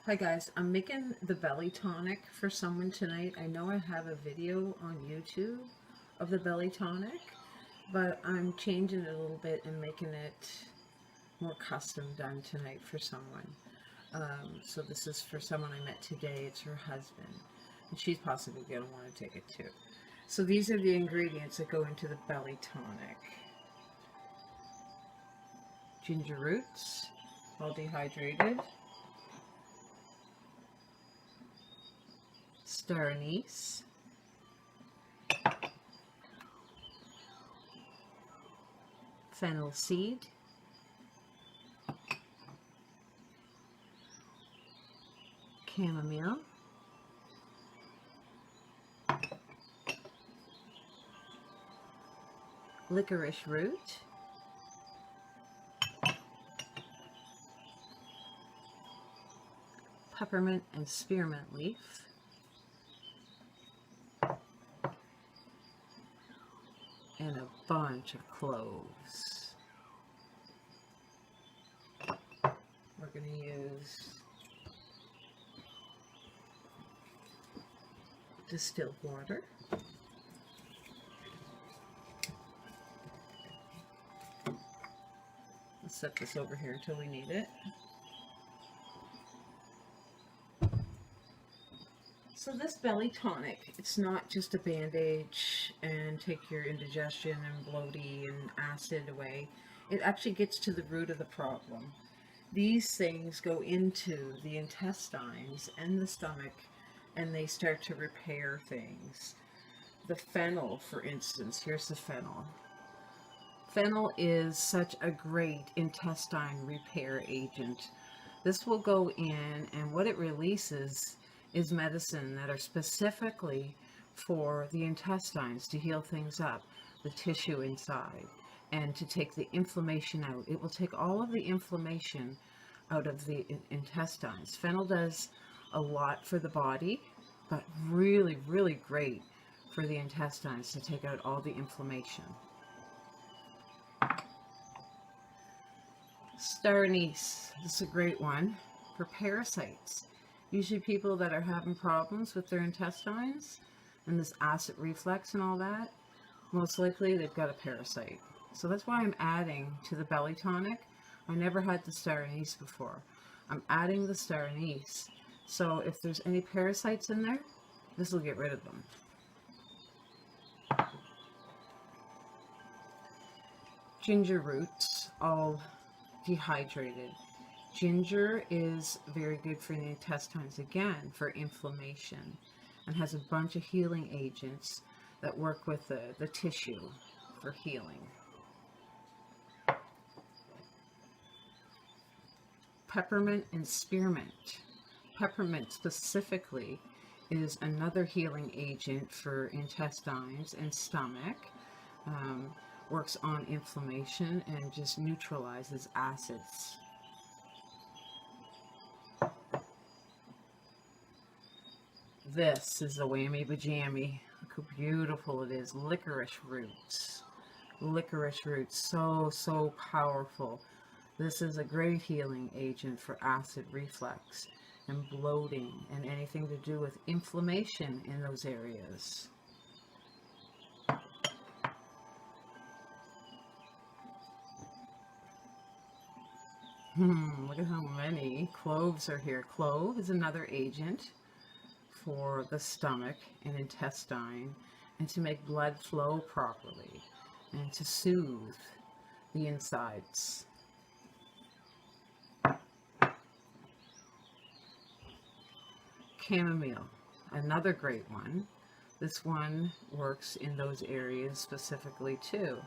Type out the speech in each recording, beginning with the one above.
Hi guys, I'm making the belly tonic for someone tonight. I know I have a video on YouTube of the belly tonic, but I'm changing it a little bit and making it more custom done tonight for someone. So this is for someone I met today. It's her husband, and she's possibly going to want to take it too. So these are the ingredients that go into the belly tonic. Ginger roots, all dehydrated. Starnese, fennel seed, chamomile, licorice root, peppermint and spearmint leaf, and a bunch of cloves. We're going to use distilled water, let's set this over here until we need it. So this belly tonic, it's not just a bandage and take your indigestion and bloating and acid away. It actually gets to the root of the problem. These things go into the intestines and the stomach and they start to repair things. The fennel, for instance, here's the fennel. Fennel is such a great intestine repair agent. This will go in, and what it releases is medicine that are specifically for the intestines to heal things up, the tissue inside, and to take the inflammation out. It will take all of the inflammation out of the intestines. Fennel does a lot for the body, but really, really great for the intestines to take out all the inflammation. Starnese, this is a great one for parasites. Usually people that are having problems with their intestines and this acid reflux and all that, most likely they've got a parasite. So that's why I'm adding to the belly tonic. I never had the Starnese before. I'm adding the Starnese. So if there's any parasites in there, this will get rid of them. Ginger roots, all dehydrated. Ginger is very good for the intestines, again, for inflammation, and has a bunch of healing agents that work with the tissue for healing. Peppermint and spearmint. Peppermint specifically is another healing agent for intestines and stomach. Works on inflammation and just neutralizes acids. This is a whammy bajammy. Look how beautiful it is. Licorice roots. Licorice roots, so powerful. This is a great healing agent for acid reflux and bloating and anything to do with inflammation in those areas. Look at how many cloves are here. Clove is another agent for the stomach and intestine, and to make blood flow properly and to soothe the insides. Chamomile, another great one. This one works in those areas specifically too.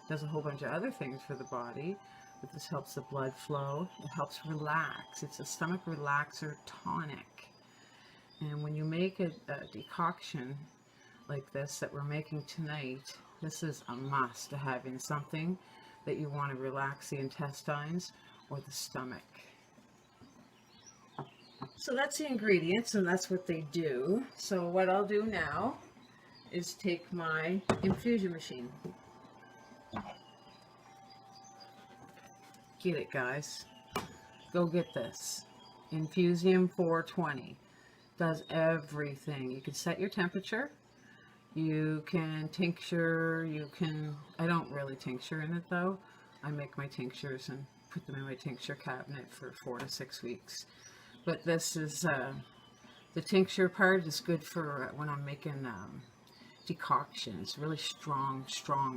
Does a whole bunch of other things for the body, but this helps the blood flow. It helps relax. It's a stomach relaxer tonic. And when you make a decoction like this that we're making tonight, this is a must to have in something that you want to relax the intestines or the stomach. So that's the ingredients, and that's what they do. So what I'll do now is take my infusion machine. Get it, guys. Go get this. Infusion 420. Does everything. You can set your temperature. You can tincture. I don't really tincture in it though. I make my tinctures and put them in my tincture cabinet for 4 to 6 weeks. But this is, the tincture part is good for when I'm making decoctions, really strong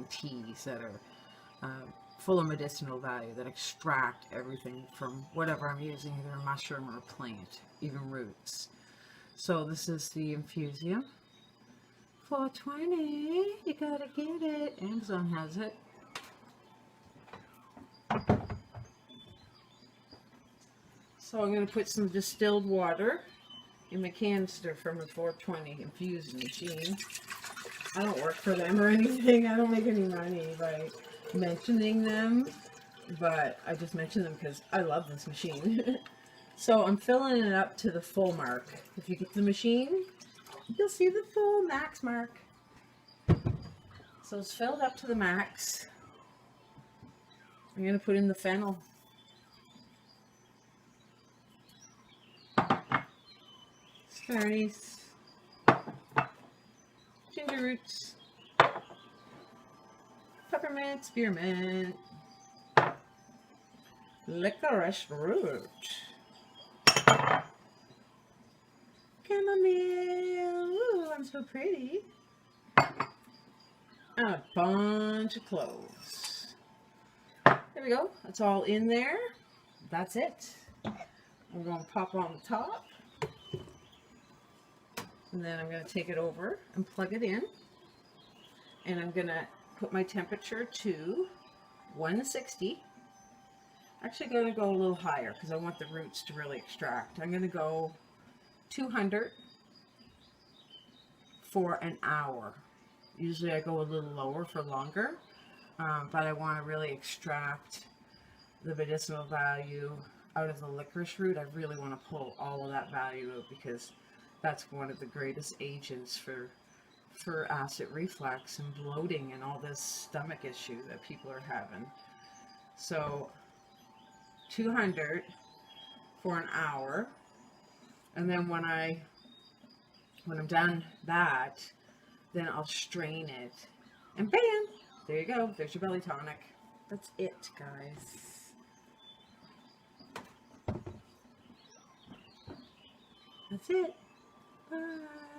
teas that are full of medicinal value, that extract everything from whatever I'm using, either a mushroom or a plant, even roots. So this is the Infusion 420. You gotta get it. Amazon has it. So I'm going to put some distilled water in my canister from the 420 Infusion Machine. I don't work for them or anything. I don't make any money by mentioning them, but I just mention them because I love this machine. So I'm filling it up to the full mark. If you get the machine, you'll see the full max mark. So it's filled up to the max. I'm going to put in the fennel. Starnese, ginger roots, peppermint, spearmint, licorice root, chamomile, ooh, I'm so pretty, and a bunch of cloves. There we go, that's all in there. That's it. I'm going to pop on the top. And then I'm going to take it over and plug it in. And I'm going to put my temperature to 160. Actually going to go a little higher because I want the roots to really extract. I'm going to go 200 for an hour. Usually I go a little lower for longer, but I want to really extract the medicinal value out of the licorice root. I really want to pull all of that value out because that's one of the greatest agents for acid reflux and bloating and all this stomach issue that people are having. So 200 for an hour, and then when I'm done that, then I'll strain it, and bam, there you go. There's your belly tonic. That's it, guys. That's it. Bye.